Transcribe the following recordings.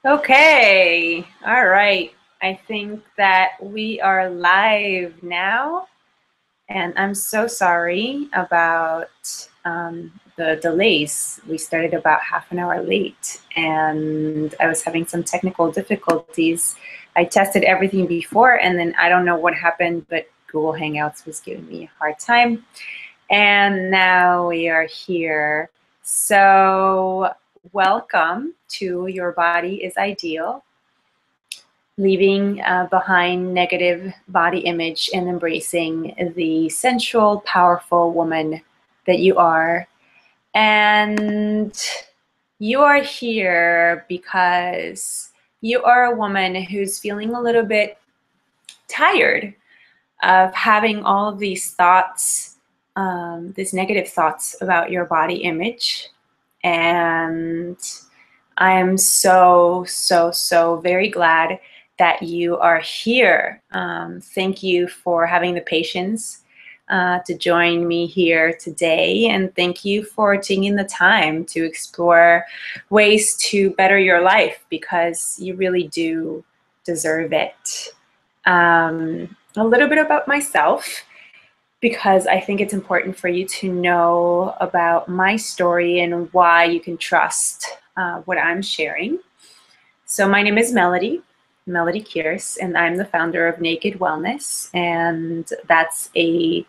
Okay, all right. I think that we are live now, and I'm so sorry about the delays. We started about half an hour late, and I was having some technical difficulties. I tested everything before, and then I don't know what happened, but Google Hangouts was giving me a hard time. And now we are here. So, welcome to Your Body is Ideal, leaving behind negative body image and embracing the sensual, powerful woman that you are. And you are here because you are a woman who's feeling a little bit tired of having all of these thoughts, these negative thoughts about your body image. And I am so very glad that you are here. Thank you for having the patience to join me here today. And thank you for taking the time to explore ways to better your life, because you really do deserve it. A little bit about myself, because I think it's important for you to know about my story and why you can trust what I'm sharing. So my name is Melody Kierce, and I'm the founder of Naked Wellness, and that's a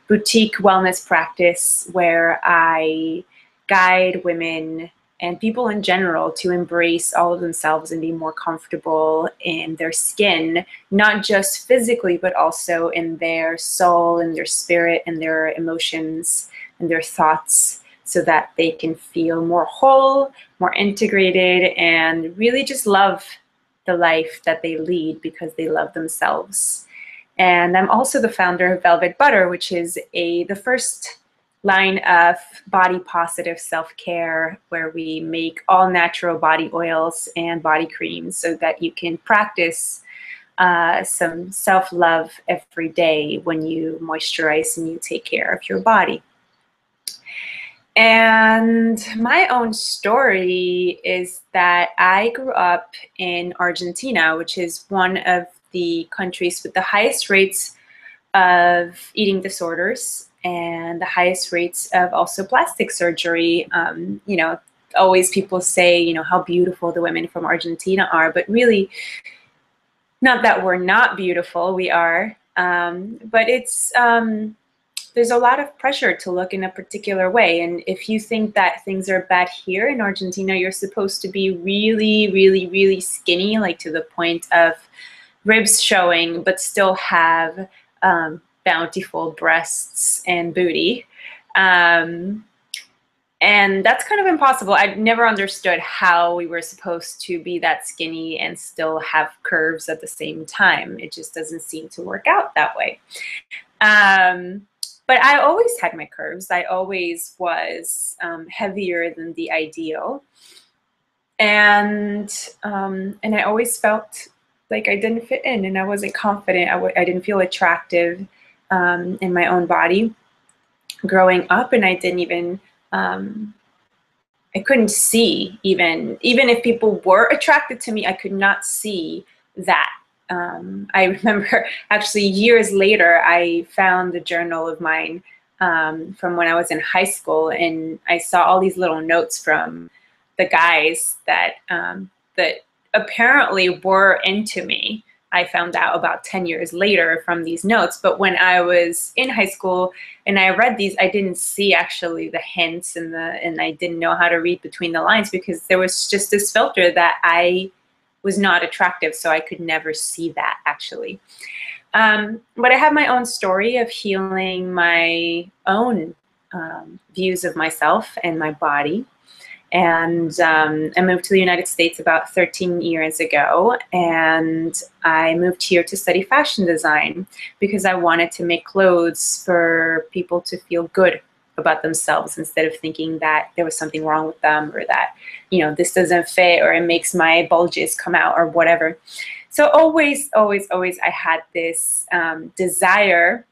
boutique wellness practice where I guide women and people in general to embrace all of themselves and be more comfortable in their skin, not just physically, but also in their soul and their spirit and their emotions and their thoughts, so that they can feel more whole, more integrated, and really just love the life that they lead because they love themselves. And I'm also the founder of Velvet Butter, which is the first line of body positive self-care, where we make all natural body oils and body creams so that you can practice some self-love every day when you moisturize and you take care of your body. And my own story is that I grew up in Argentina, which is one of the countries with the highest rates of eating disorders and the highest rates of also plastic surgery. Always people say, how beautiful the women from Argentina are, but really, not that we're not beautiful, we are. But it's there's a lot of pressure to look in a particular way. And if you think that things are bad here in Argentina, you're supposed to be really skinny, like to the point of ribs showing, but still have bountiful breasts and booty. And that's kind of impossible. I've never understood how we were supposed to be that skinny and still have curves at the same time. It just doesn't seem to work out that way. But I always had my curves. I always was heavier than the ideal. And I always felt like I didn't fit in, and I wasn't confident. I didn't feel attractive in my own body growing up, and I didn't even, I couldn't see, even if people were attracted to me, I could not see that. I remember actually years later, I found a journal of mine from when I was in high school, and I saw all these little notes from the guys that apparently were into me. I found out about 10 years later from these notes. But when I was in high school and I read these, I didn't see actually the hints and I didn't know how to read between the lines, because there was just this filter that I was not attractive, so I could never see that actually. But I have my own story of healing my own views of myself and my body. And I moved to the United States about 13 years ago, and I moved here to study fashion design because I wanted to make clothes for people to feel good about themselves, instead of thinking that there was something wrong with them, or that, this doesn't fit, or it makes my bulges come out, or whatever. So always I had this desire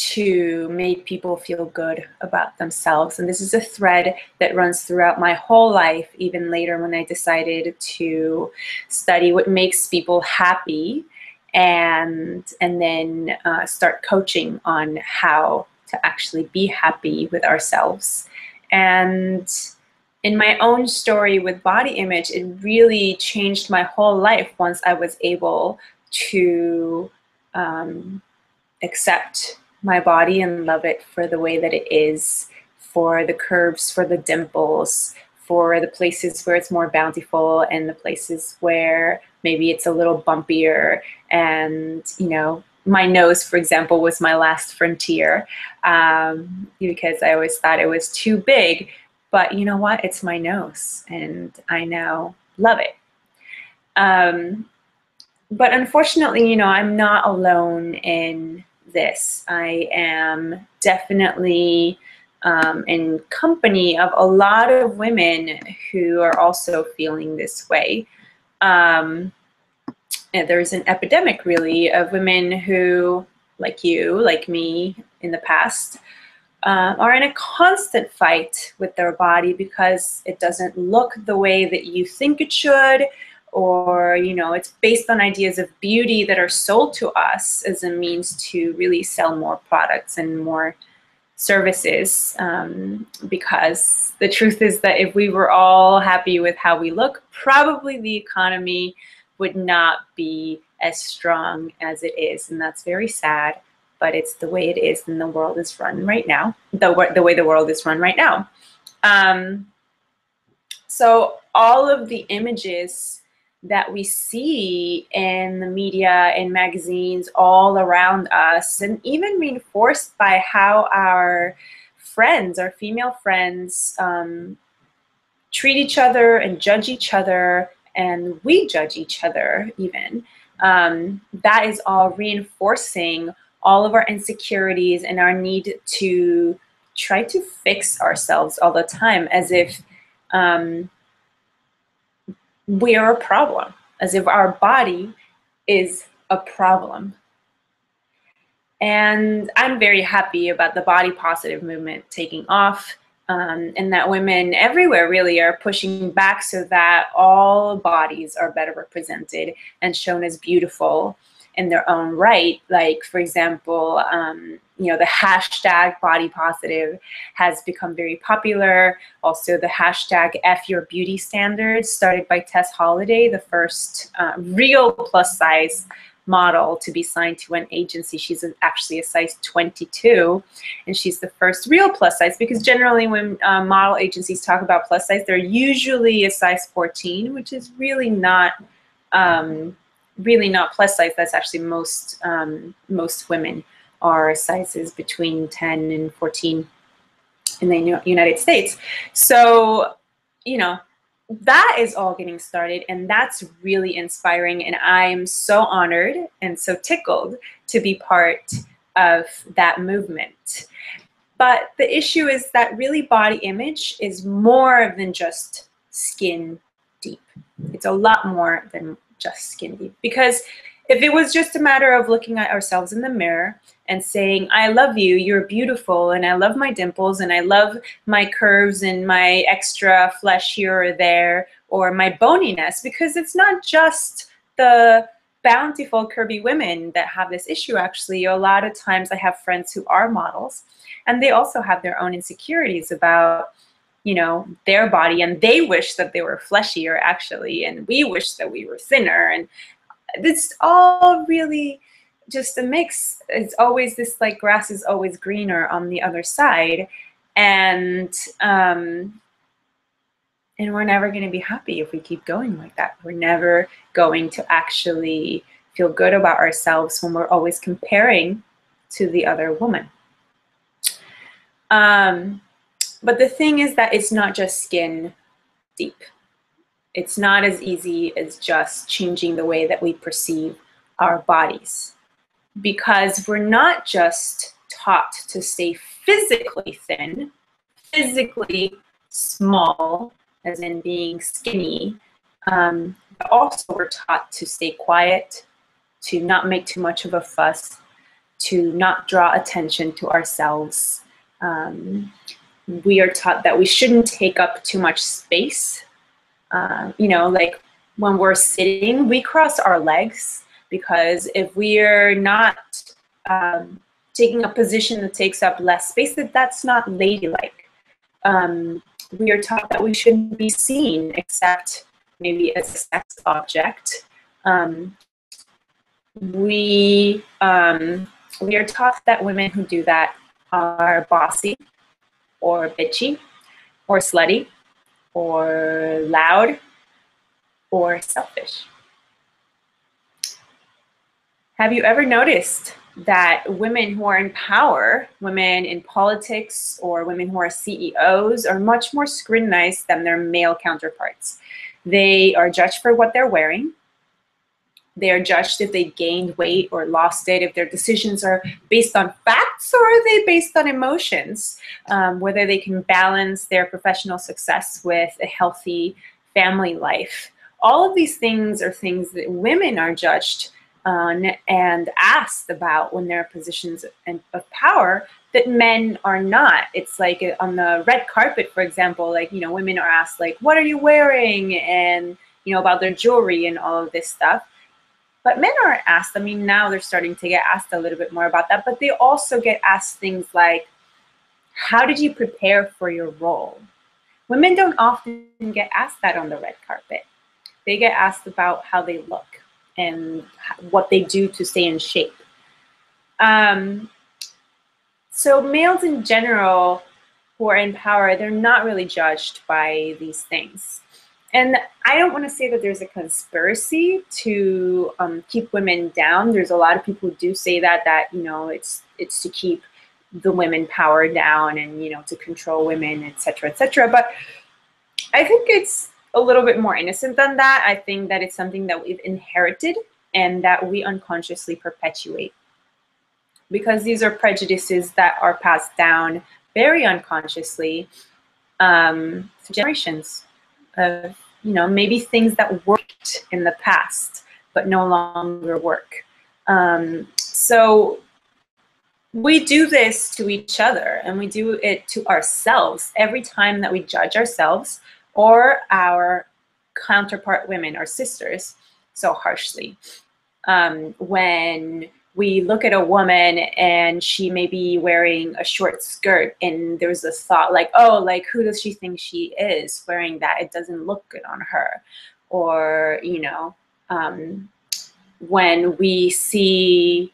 to make people feel good about themselves. And this is a thread that runs throughout my whole life, even later when I decided to study what makes people happy, and then start coaching on how to actually be happy with ourselves. And in my own story with body image, it really changed my whole life once I was able to accept my body and love it for the way that it is, for the curves, for the dimples, for the places where it's more bountiful and the places where maybe it's a little bumpier. And, you know, my nose, for example, was my last frontier, because I always thought it was too big. But you know what? It's my nose, and I now love it. But unfortunately, you know, I'm not alone in this. I am definitely in company of a lot of women who are also feeling this way. And there's an epidemic, really, of women who, like you, like me in the past, are in a constant fight with their body because it doesn't look the way that you think it should, or, you know, it's based on ideas of beauty that are sold to us as a means to really sell more products and more services, because the truth is that if we were all happy with how we look, probably the economy would not be as strong as it is, and that's very sad. But it's the way it is, and the world is run right now. The way the world is run right now. So all of the images that we see in the media, in magazines, all around us, and even reinforced by how our friends, our female friends, treat each other and judge each other, and we judge each other even, that is all reinforcing all of our insecurities and our need to try to fix ourselves all the time, as if we are a problem, as if our body is a problem. And I'm very happy about the body positive movement taking off, and that women everywhere really are pushing back so that all bodies are better represented and shown as beautiful in their own right. Like, for example, you know, the hashtag body positive has become very popular. Also, the hashtag F Your Beauty Standards, started by Tess Holliday, the first real plus size model to be signed to an agency. She's actually a size 22, and she's the first real plus size, because generally when model agencies talk about plus size, they're usually a size 14, which is really not plus size. That's actually most women are sizes between 10 and 14 in the United States. So, you know, that is all getting started, and that's really inspiring, and I'm so honored and so tickled to be part of that movement. But the issue is that really body image is more than just skin deep. It's a lot more than just skin deep, because if it was just a matter of looking at ourselves in the mirror and saying, I love you, you're beautiful, and I love my dimples, and I love my curves and my extra flesh here or there, or my boniness, because it's not just the bountiful, curvy women that have this issue. Actually, a lot of times I have friends who are models, and they also have their own insecurities about, you know, their body, and they wish that they were fleshier, actually, and we wish that we were thinner, and it's all really just a mix. It's always this, like, grass is always greener on the other side, and we're never going to be happy if we keep going like that. We're never going to actually feel good about ourselves when we're always comparing to the other woman. But the thing is that it's not just skin deep. It's not as easy as just changing the way that we perceive our bodies, because we're not just taught to stay physically thin, physically small, as in being skinny, but also we're taught to stay quiet, to not make too much of a fuss, to not draw attention to ourselves. We are taught that we shouldn't take up too much space. You know, like when we're sitting, we cross our legs, because if we're not taking a position that takes up less space, that's not ladylike. We are taught that we shouldn't be seen except maybe as a sex object. We are taught that women who do that are bossy or bitchy or slutty or loud or selfish. Have you ever noticed that women who are in power, women in politics or women who are CEOs, are much more scrutinized than their male counterparts? They are judged for what they're wearing. They are judged if they gained weight or lost it, if their decisions are based on facts or are they based on emotions, whether they can balance their professional success with a healthy family life. All of these things are things that women are judged on and asked about when they're in positions of power that men are not. It's like on the red carpet, for example, like, you know, women are asked, like, what are you wearing? And, you know, about their jewelry and all of this stuff. But men aren't asked. I mean, now they're starting to get asked a little bit more about that, but they also get asked things like, how did you prepare for your role? Women don't often get asked that on the red carpet. They get asked about how they look and what they do to stay in shape. So males in general who are in power, they're not really judged by these things. And I don't want to say that there's a conspiracy to keep women down. There's a lot of people who do say that you know, it's to keep the women power down and, you know, to control women, et cetera, et cetera. But I think it's a little bit more innocent than that. I think that it's something that we've inherited and that we unconsciously perpetuate, because these are prejudices that are passed down very unconsciously through generations of, you know, maybe things that worked in the past but no longer work. So we do this to each other, and we do it to ourselves every time that we judge ourselves or our counterpart women, our sisters, so harshly. When we look at a woman and she may be wearing a short skirt and there's this thought like, oh, like, who does she think she is wearing that? It doesn't look good on her. Or, you know, when we see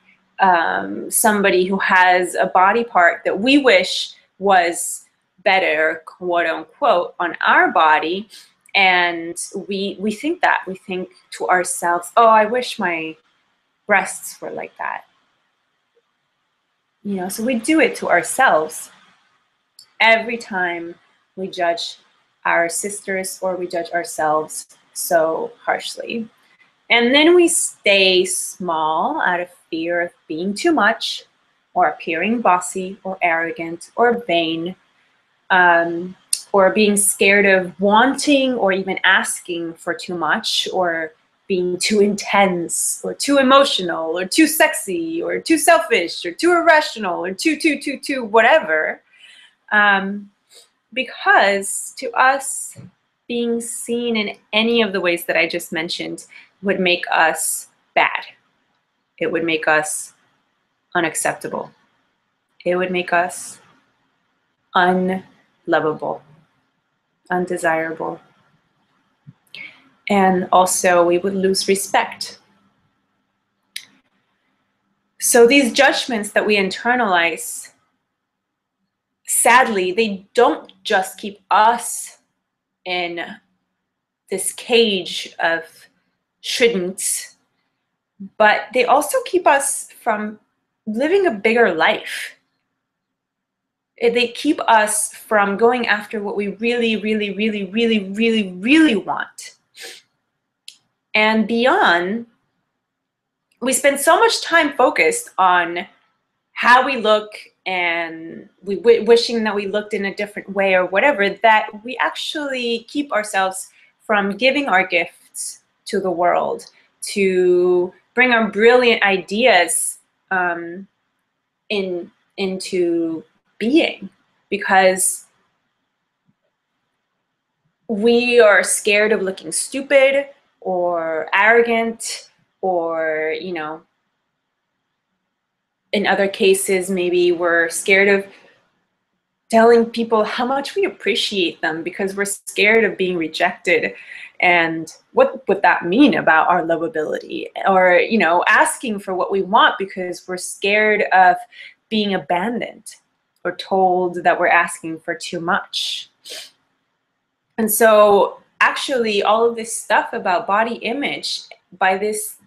somebody who has a body part that we wish was better, quote unquote, on our body, and we think that, we think to ourselves, oh, I wish my breasts were like that. You know, so we do it to ourselves every time we judge our sisters or we judge ourselves so harshly. And then we stay small out of fear of being too much or appearing bossy or arrogant or vain, or being scared of wanting or even asking for too much, or being too intense or too emotional or too sexy or too selfish or too irrational or too whatever. Because to us, being seen in any of the ways that I just mentioned would make us bad. It would make us unacceptable. It would make us unlovable, undesirable. And also we would lose respect. So these judgments that we internalize, sadly, they don't just keep us in this cage of shouldn't, but they also keep us from living a bigger life. They keep us from going after what we really want. And beyond, we spend so much time focused on how we look and wishing that we looked in a different way or whatever, that we actually keep ourselves from giving our gifts to the world, to bring our brilliant ideas into being, because we are scared of looking stupid or arrogant, or, you know, in other cases, maybe we're scared of telling people how much we appreciate them because we're scared of being rejected. And what would that mean about our lovability? Or, you know, asking for what we want because we're scared of being abandoned or told that we're asking for too much. And so actually all of this stuff about body image, by this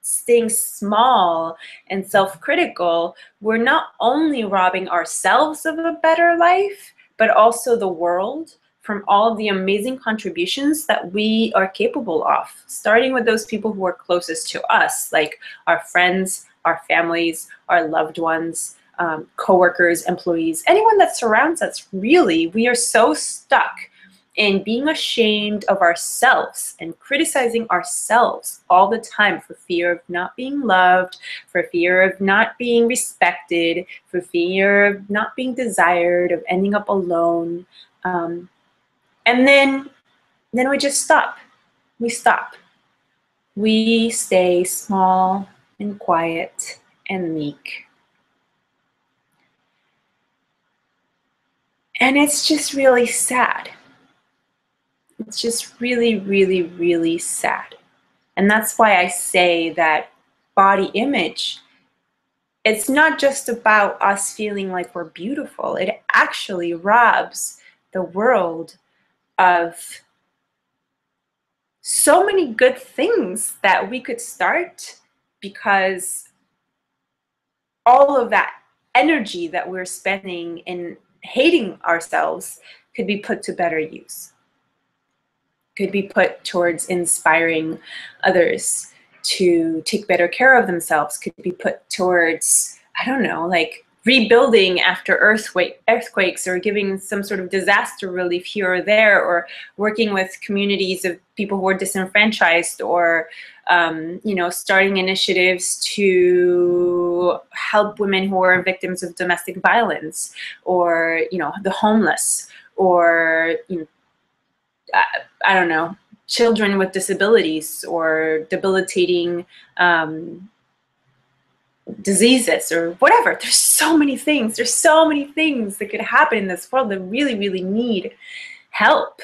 staying small and self-critical, we're not only robbing ourselves of a better life, but also the world from all of the amazing contributions that we are capable of, starting with those people who are closest to us, like our friends, our families, our loved ones, coworkers, employees, anyone that surrounds us. Really, we are so stuck in being ashamed of ourselves and criticizing ourselves all the time for fear of not being loved, for fear of not being respected, for fear of not being desired, of ending up alone. And then we just stop. We stop. We stay small and quiet and meek. And it's just really sad. It's just really, really, really sad. And that's why I say that body image, it's not just about us feeling like we're beautiful. It actually robs the world of so many good things that we could start, because all of that energy that we're spending in hating ourselves could be put to better use. Could be put towards inspiring others to take better care of themselves, could be put towards, I don't know, like rebuilding after earthquakes, or giving some sort of disaster relief here or there, or working with communities of people who are disenfranchised, or you know, starting initiatives to help women who are victims of domestic violence, or, you know, the homeless, or, you know, I don't know, children with disabilities or debilitating diseases or whatever. There's so many things. There's so many things that could happen in this world that really, really need help.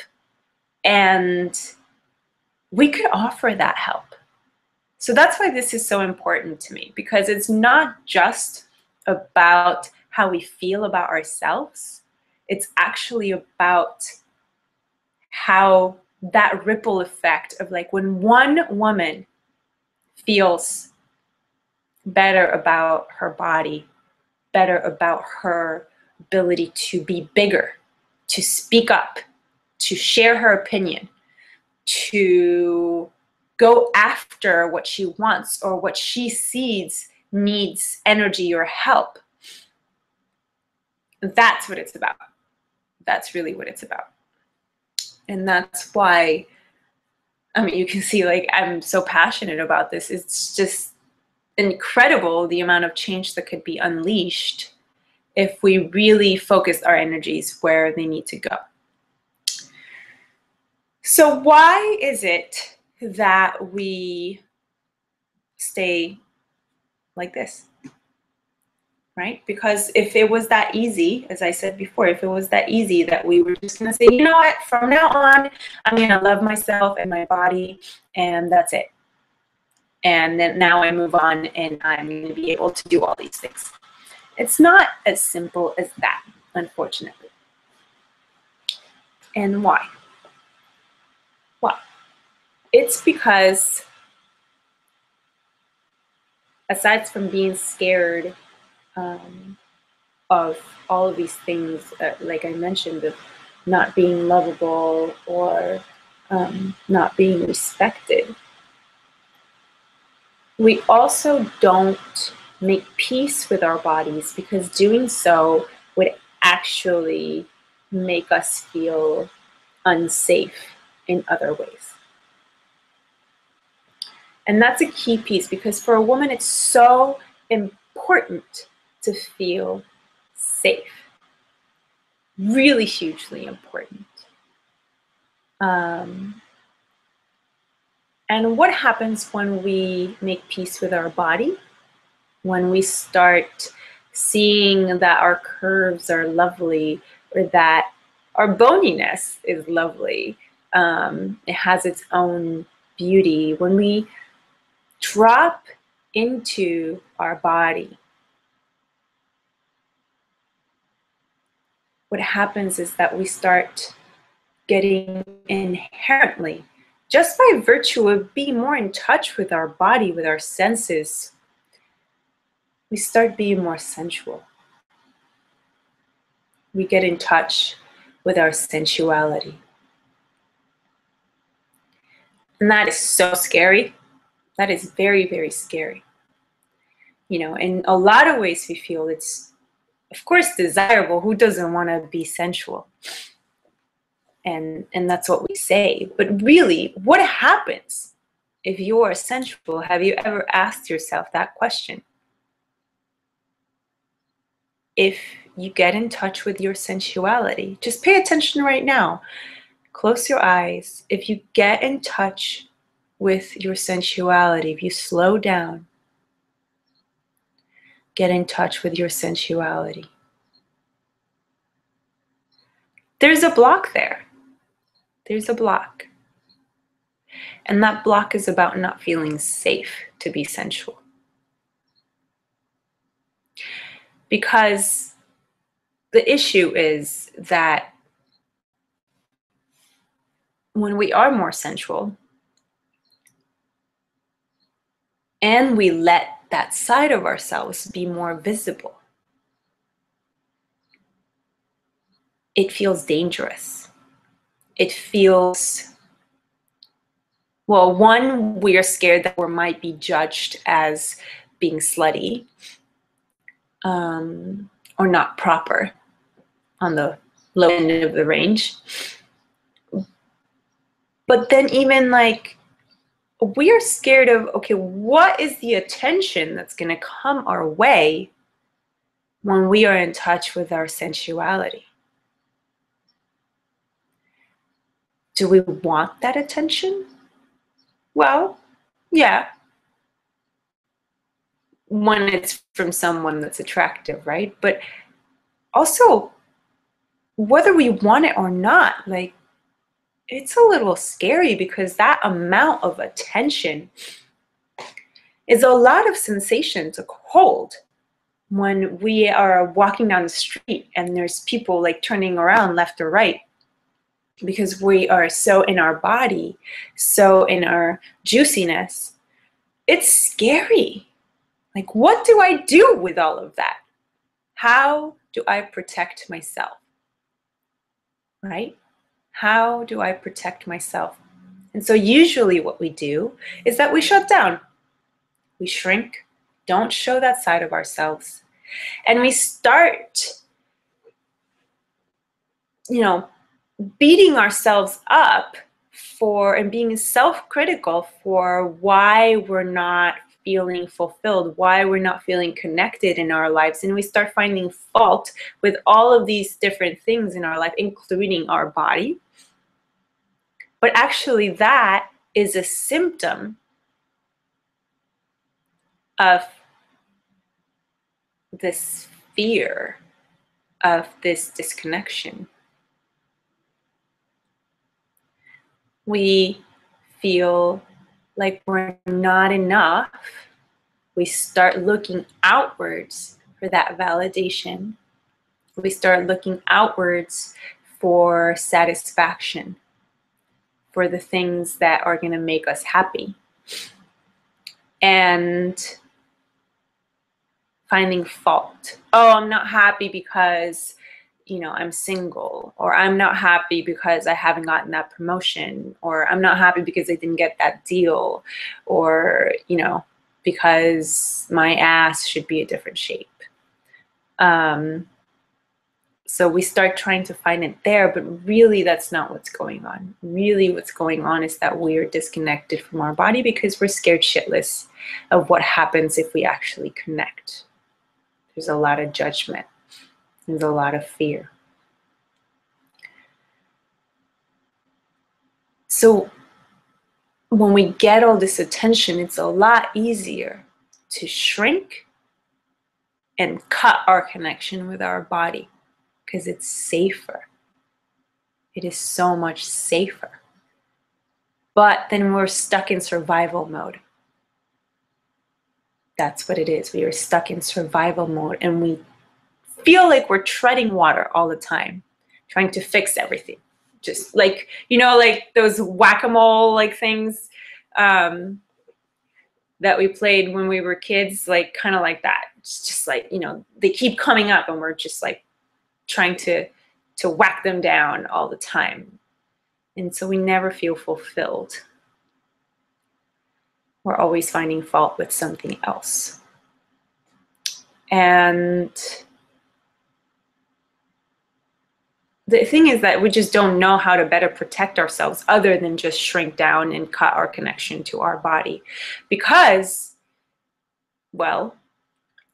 And we could offer that help. So that's why this is so important to me, because it's not just about how we feel about ourselves. It's actually about how that ripple effect of, like, when one woman feels better about her body, better about her ability to be bigger, to speak up, to share her opinion, to go after what she wants or what she sees needs energy or help. That's what it's about. That's really what it's about. And that's why, I mean, you can see, like, I'm so passionate about this. It's just incredible the amount of change that could be unleashed if we really focus our energies where they need to go. So why is it that we stay like this? Right? Because if it was that easy, as I said before, if it was that easy that we were just going to say, you know what, from now on, I'm going to love myself and my body, and that's it. And then now I move on and I'm going to be able to do all these things. It's not as simple as that, unfortunately. And why? Why? It's because, aside from being scared of all of these things, like I mentioned, of not being lovable or not being respected, we also don't make peace with our bodies, because doing so would actually make us feel unsafe in other ways. And that's a key piece, because for a woman, it's so important to feel safe. Really hugely important. And what happens when we make peace with our body? When we start seeing that our curves are lovely, or that our boniness is lovely, it has its own beauty. When we drop into our body, what happens is that we start getting inherently, just by virtue of being more in touch with our body, with our senses, we start being more sensual. We get in touch with our sensuality. And that is so scary. That is very, very scary. You know, in a lot of ways we feel it's, of course, desirable. Who doesn't want to be sensual? And that's what we say. But really, what happens if you are sensual? Have you ever asked yourself that question? If you get in touch with your sensuality, just pay attention right now. Close your eyes. If you get in touch with your sensuality, if you slow down, get in touch with your sensuality. There's a block there. There's a block. And that block is about not feeling safe to be sensual. Because the issue is that when we are more sensual and we let that side of ourselves be more visible, it feels dangerous. It feels, well, one, we are scared that we might be judged as being slutty, or not proper, on the low end of the range. But then even like, we are scared of, okay, what is the attention that's going to come our way when we are in touch with our sensuality? Do we want that attention? Well, yeah. When it's from someone that's attractive, right? But also, whether we want it or not, like, it's a little scary, because that amount of attention is a lot of sensation to hold when we are walking down the street and there's people like turning around left or right, because we are so in our body, so in our juiciness. It's scary. Like, what do I do with all of that? How do I protect myself? Right? How do I protect myself? And so usually what we do is that we shut down. We shrink, don't show that side of ourselves. And we start, beating ourselves up for, and being self-critical for why we're not feeling fulfilled, why we're not feeling connected in our lives. And we start finding fault with all of these different things in our life, including our body. But actually, that is a symptom of this fear, of this disconnection. We feel like we're not enough. We start looking outwards for that validation. We start looking outwards for satisfaction, for the things that are going to make us happy. And finding fault. Oh, I'm not happy because, I'm single, or I'm not happy because I haven't gotten that promotion, or I'm not happy because I didn't get that deal, or, because my ass should be a different shape. So we start trying to find it there, but really that's not what's going on. Really what's going on is that we're disconnected from our body because we're scared shitless of what happens if we actually connect. There's a lot of judgment. There's a lot of fear. So when we get all this attention, it's a lot easier to shrink and cut our connection with our body because it's safer. It is so much safer. But then we're stuck in survival mode. That's what it is. We are stuck in survival mode and we feel like we're treading water all the time, trying to fix everything. Just like, you know, like those whack-a-mole like things that we played when we were kids, like kind of like that. It's just like, you know, they keep coming up and we're just like trying to whack them down all the time. And so we never feel fulfilled. We're always finding fault with something else. And the thing is that we just don't know how to better protect ourselves other than just shrink down and cut our connection to our body. Because, well,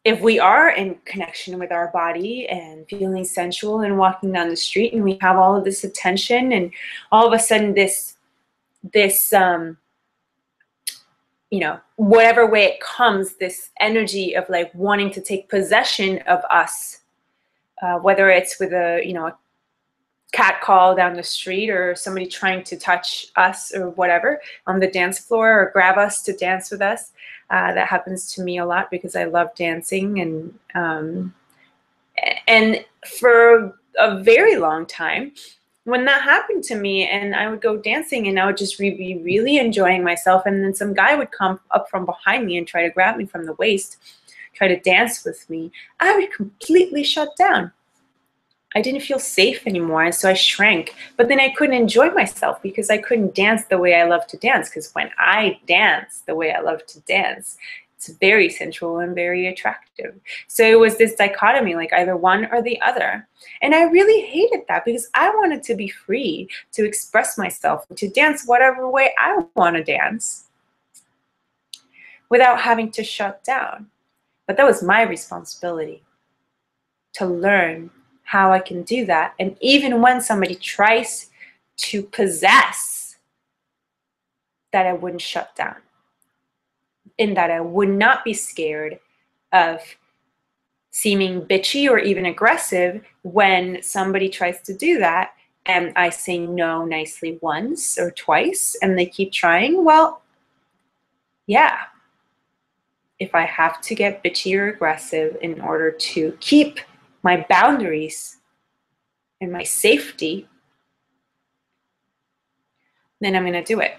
if we are in connection with our body and feeling sensual and walking down the street and we have all of this attention and all of a sudden this you know, whatever way it comes, this energy of like wanting to take possession of us, whether it's with a, you know, a cat call down the street or somebody trying to touch us or whatever on the dance floor or grab us to dance with us. That happens to me a lot because I love dancing, and for a very long time when that happened to me and I would go dancing and I would just be really enjoying myself, and then some guy would come up from behind me and try to grab me from the waist, try to dance with me, I would completely shut down. I didn't feel safe anymore, and so I shrank. But then I couldn't enjoy myself because I couldn't dance the way I love to dance, because when I dance the way I love to dance, it's very sensual and very attractive. So it was this dichotomy, like either one or the other. And I really hated that because I wanted to be free to express myself, to dance whatever way I want to dance without having to shut down. But that was my responsibility, to learn how I can do that. And even when somebody tries to possess, that I wouldn't shut down, in that I would not be scared of seeming bitchy or even aggressive when somebody tries to do that and I say no nicely once or twice and they keep trying. Well, yeah, if I have to get bitchy or aggressive in order to keep my boundaries and my safety, then I'm going to do it,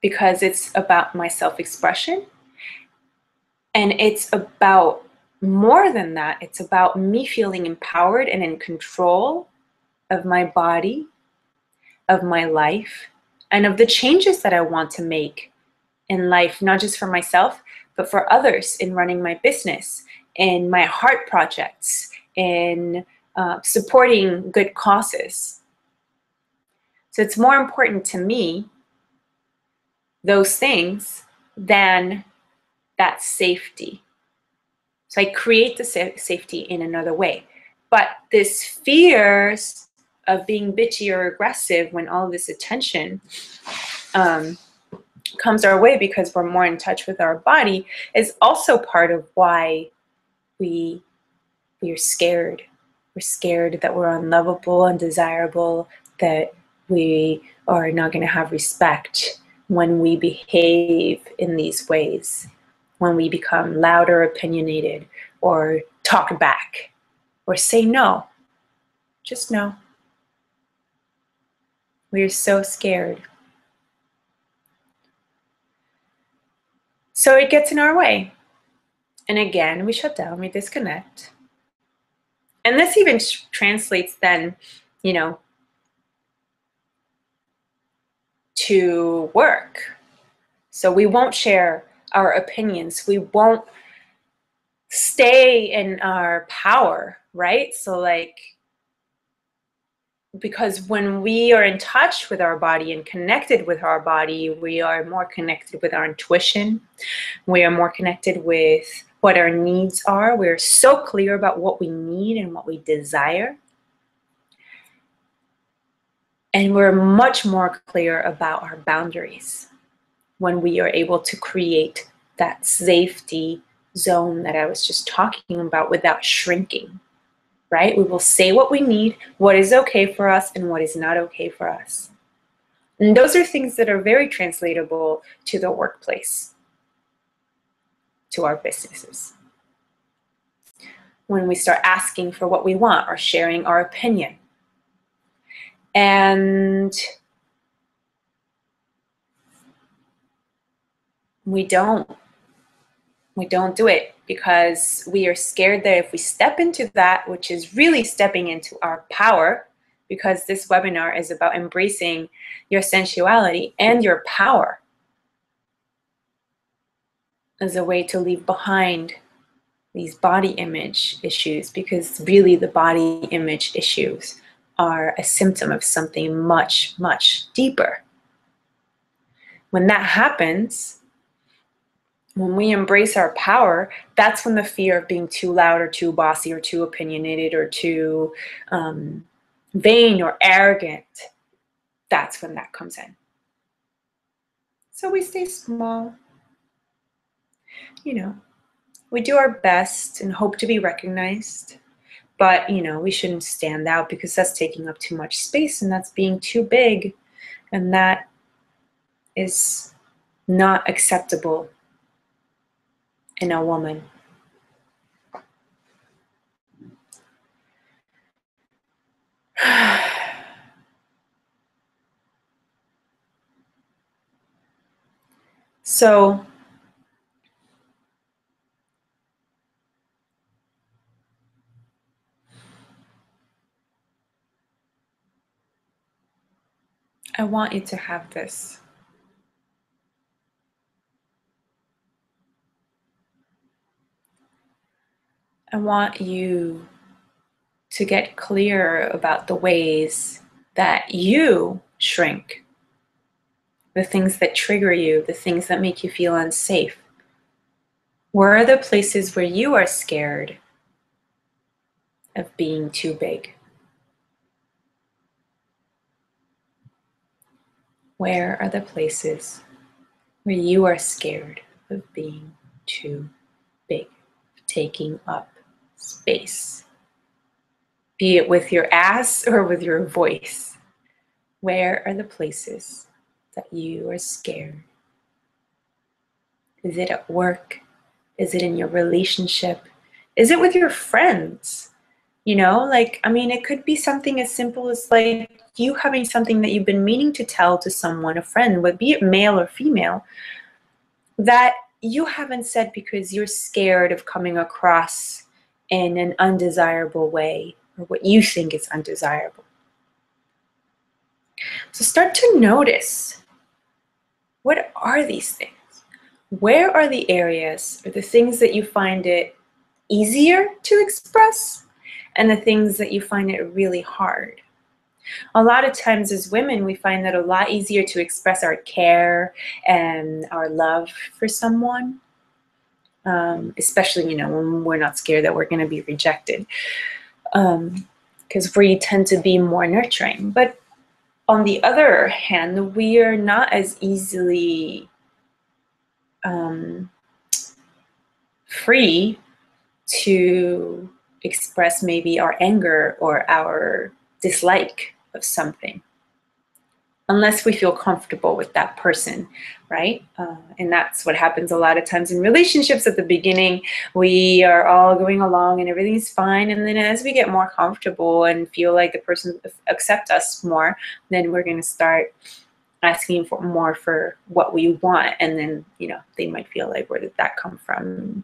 because it's about my self-expression, and it's about more than that. It's about me feeling empowered and in control of my body, of my life, and of the changes that I want to make in life, not just for myself, but for others, in running my business, in my heart projects, in supporting good causes. So it's more important to me, those things, than that safety. So I create the safety in another way. But this fears of being bitchy or aggressive when all this attention comes our way because we're more in touch with our body is also part of why we are scared. We're scared that we're unlovable, undesirable, that we are not going to have respect when we behave in these ways, when we become loud or opinionated or talk back or say no. Just no. We are so scared. So it gets in our way. And again, we shut down, we disconnect. And this even translates then, you know, to work. So we won't share our opinions. We won't stay in our power, right? So like, because when we are in touch with our body and connected with our body, we are more connected with our intuition. We are more connected with what our needs are. We're so clear about what we need and what we desire. And we're much more clear about our boundaries when we are able to create that safety zone that I was just talking about without shrinking, right? We will say what we need, what is okay for us, and what is not okay for us. And those are things that are very translatable to the workplace, to our businesses. When we start asking for what we want or sharing our opinion. And we don't do it because we are scared that if we step into that, which is really stepping into our power, because this webinar is about embracing your sensuality and your power as a way to leave behind these body image issues, because really the body image issues are a symptom of something much, much deeper. When that happens, when we embrace our power, that's when the fear of being too loud or too bossy or too opinionated or too vain or arrogant, that's when that comes in. So we stay small. You know, we do our best and hope to be recognized. But, you know, we shouldn't stand out because that's taking up too much space and that's being too big. And that is not acceptable in a woman. So I want you to have this. I want you to get clear about the ways that you shrink, the things that trigger you, the things that make you feel unsafe. Where are the places where you are scared of being too big? Where are the places where you are scared of being too big, taking up space? Be it with your ass or with your voice. Where are the places that you are scared? Is it at work? Is it in your relationship? Is it with your friends? You know, like, I mean, it could be something as simple as like you having something that you've been meaning to tell to someone, a friend, but be it male or female, that you haven't said because you're scared of coming across in an undesirable way or what you think is undesirable. So start to notice, what are these things? Where are the areas or the things that you find it easier to express and the things that you find it really hard? A lot of times as women, we find that a lot easier to express our care and our love for someone, especially, you know, when we're not scared that we're going to be rejected, because we tend to be more nurturing. But on the other hand, we are not as easily free to express maybe our anger or our dislike of something unless we feel comfortable with that person, right? And that's what happens a lot of times in relationships. At the beginning, we are all going along and everything's fine, and then as we get more comfortable and feel like the person accepts us more, then we're going to start asking for more for what we want, and then, you know, they might feel like, where did that come from?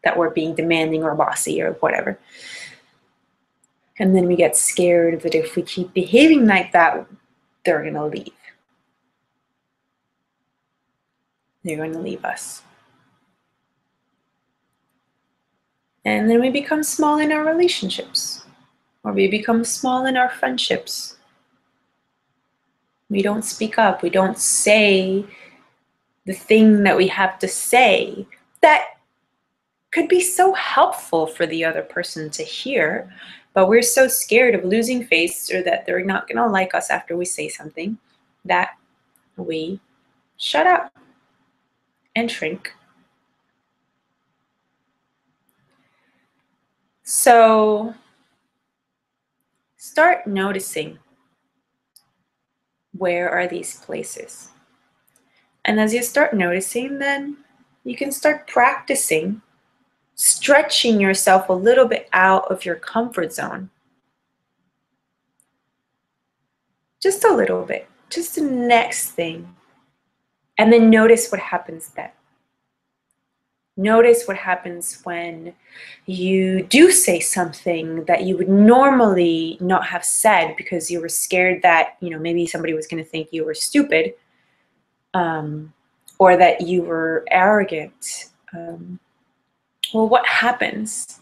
That we're being demanding or bossy or whatever. And then we get scared that if we keep behaving like that, they're going to leave. They're going to leave us. And then we become small in our relationships, or we become small in our friendships. We don't speak up. We don't say the thing that we have to say that could be so helpful for the other person to hear, but we're so scared of losing face or that they're not going to like us after we say something that we shut up and shrink. So start noticing, where are these places? And as you start noticing, then you can start practicing stretching yourself a little bit out of your comfort zone. Just a little bit, just the next thing. And then notice what happens then. Notice what happens when you do say something that you would normally not have said because you were scared that, maybe somebody was going to think you were stupid, or that you were arrogant. Well, what happens?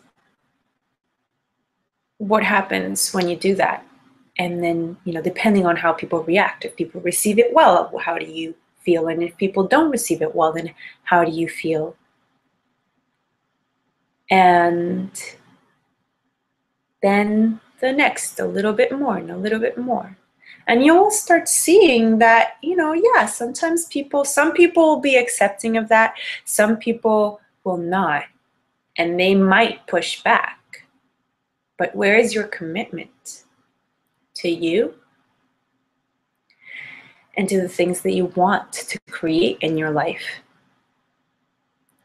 What happens when you do that? And then, depending on how people react, if people receive it well, how do you feel? And if people don't receive it well, then how do you feel? And then the next, a little bit more and a little bit more. And you will start seeing that, yeah, sometimes some people will be accepting of that, some people will not, and they might push back. But where is your commitment to you and to the things that you want to create in your life?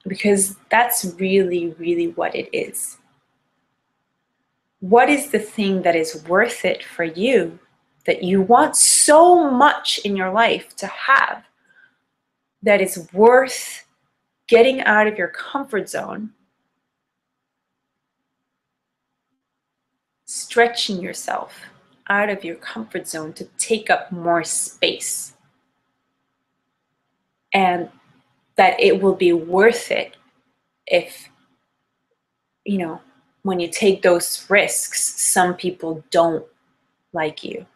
Because that's really, really what it is. What is the thing that is worth it for you, that you want so much in your life to have, that is worth getting out of your comfort zone, stretching yourself out of your comfort zone to take up more space, and that it will be worth it if, when you take those risks, some people don't like you.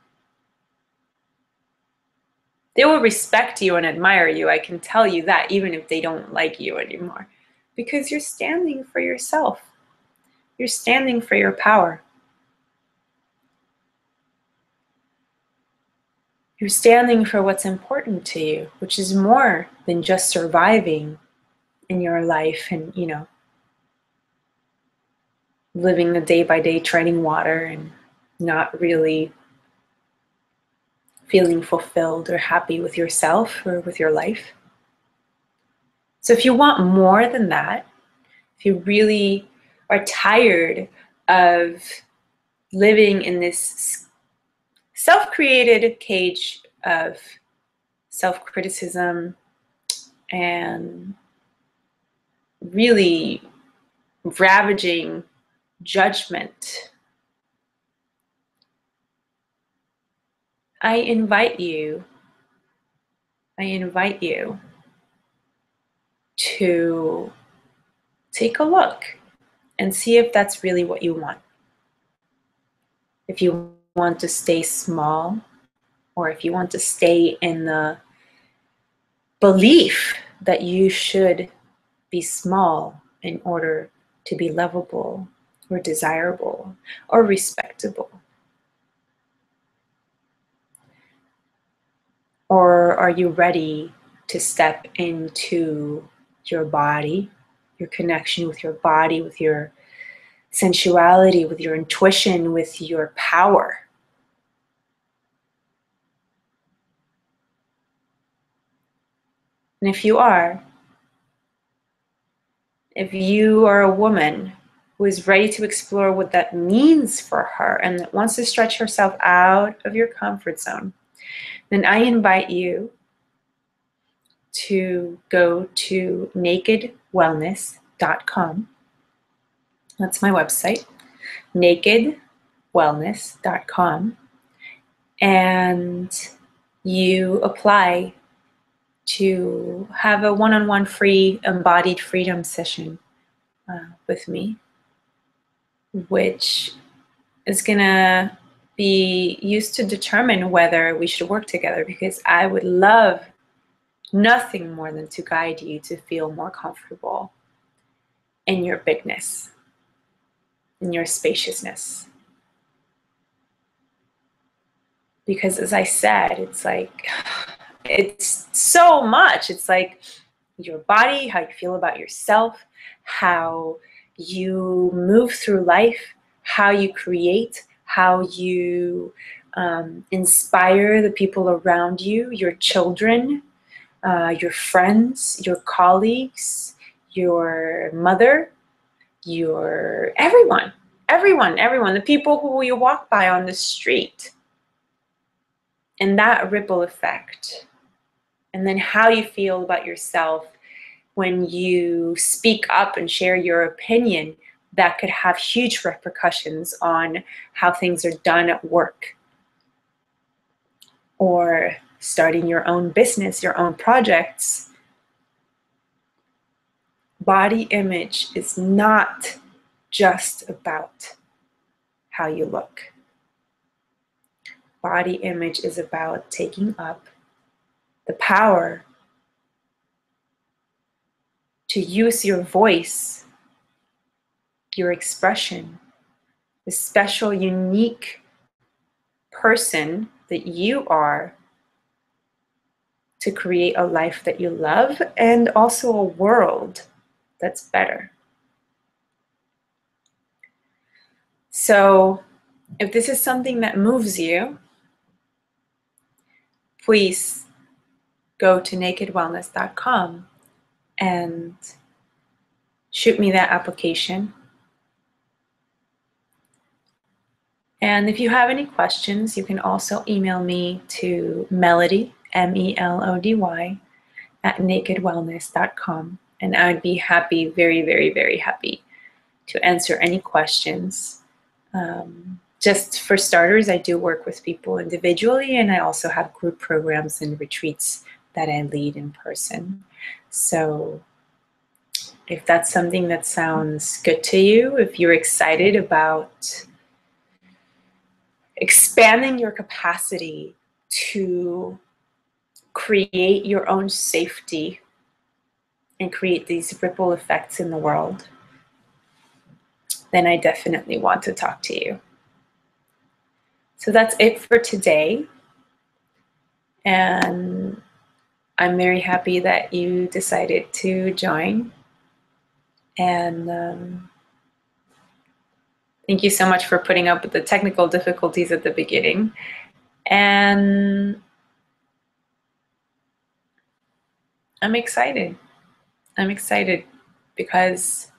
They will respect you and admire you, I can tell you that, even if they don't like you anymore. Because you're standing for yourself. You're standing for your power. You're standing for what's important to you, which is more than just surviving in your life and, living the day by day, treading water and not really feeling fulfilled or happy with yourself or with your life. So if you want more than that, if you really are tired of living in this self-created cage of self-criticism and really ravaging judgment, I invite you to take a look and see if that's really what you want. If you want to stay small, or if you want to stay in the belief that you should be small in order to be lovable or desirable or respectable. Or are you ready to step into your body, your connection with your body, with your sensuality, with your intuition, with your power? And if you are a woman who is ready to explore what that means for her and that wants to stretch herself out of your comfort zone, then I invite you to go to nakedwellness.com. That's my website, nakedwellness.com. And you apply to have a one-on-one free embodied freedom session with me, which is gonna be used to determine whether we should work together, because I would love nothing more than to guide you to feel more comfortable in your bigness, in your spaciousness. Because as I said, it's like, it's so much. It's like your body, how you feel about yourself, how you move through life, how you create, how you inspire the people around you, your children, your friends, your colleagues, your mother, your everyone, the people who you walk by on the street. And that ripple effect. And then how you feel about yourself when you speak up and share your opinion, that could have huge repercussions on how things are done at work, or starting your own business, your own projects. Body image is not just about how you look. Body image is about taking up the power to use your voice, your expression, the special, unique person that you are, to create a life that you love and also a world that's better. So if this is something that moves you, please go to nakedwellness.com and shoot me that application. And if you have any questions, you can also email me to Melody, MELODY, at nakedwellness.com. And I'd be happy, very, very, very happy to answer any questions. Just for starters, I do work with people individually, and I also have group programs and retreats that I lead in person. So if that's something that sounds good to you, if you're excited about expanding your capacity to create your own safety and create these ripple effects in the world, then I definitely want to talk to you. So that's it for today. And I'm very happy that you decided to join. And thank you so much for putting up with the technical difficulties at the beginning. And I'm excited. I'm excited because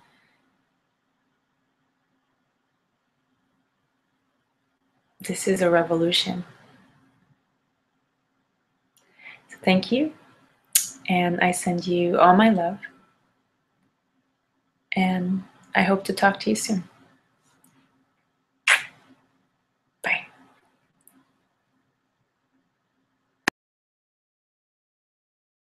this is a revolution. So thank you. And I send you all my love. And I hope to talk to you soon.